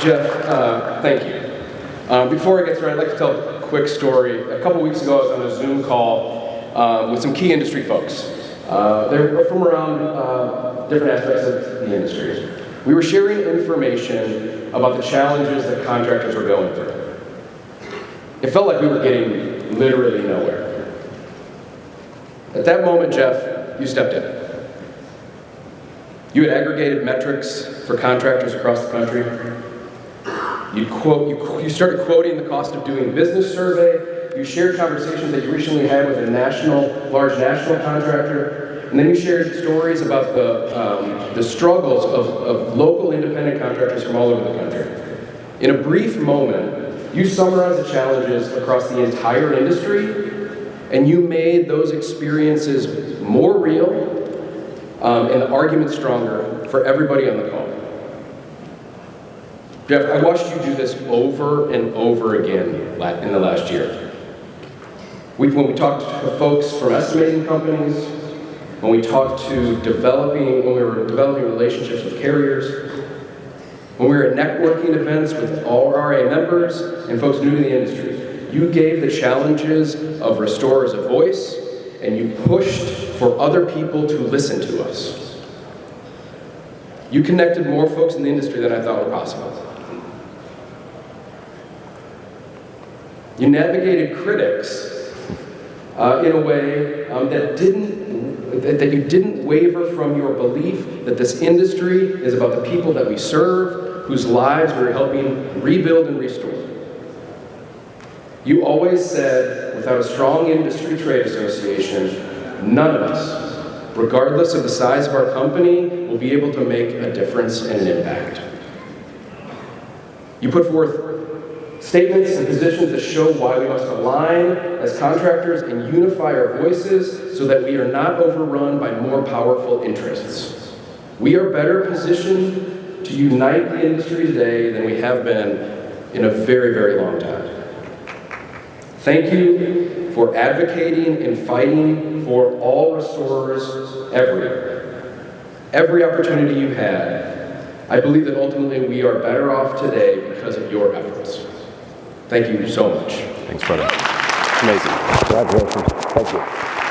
Jeff, thank you. Before I get started, I'd like to tell a quick story. A couple weeks ago, I was on a Zoom call with some key industry folks. They're from around different aspects of the industry. We were sharing information about the challenges that contractors were going through. It felt like we were getting literally nowhere. At that moment, Jeff, you stepped in. You had aggregated metrics for contractors across the country. You started quoting the cost of doing business survey. You shared conversations that you recently had with a large national contractor. And then you shared stories about the struggles of local independent contractors from all over the country. In a brief moment, you summarized the challenges across the entire industry, and you made those experiences more real and the argument stronger for everybody on the call. Jeff, I watched you do this over and over again in the last year. When we talked to folks from estimating companies, when we were developing relationships with carriers, when we were at networking events with all RA members and folks new to the industry, you gave the challenges of restorers a voice, and you pushed for other people to listen to us. You connected more folks in the industry than I thought were possible. You navigated critics in a way that you didn't waver from your belief that this industry is about the people that we serve, whose lives we're helping rebuild and restore. You always said, without a strong industry trade association, none of us, regardless of the size of our company, will be able to make a difference and an impact. You put forth statements and positions that show why we must align as contractors and unify our voices so that we are not overrun by more powerful interests. We are better positioned to unite the industry today than we have been in a very, very long time. Thank you for advocating and fighting for all restorers everywhere. Every opportunity you had, I believe that ultimately we are better off today because of your efforts. Thank you so much. Thanks, brother. Amazing. Congratulations. Thank you.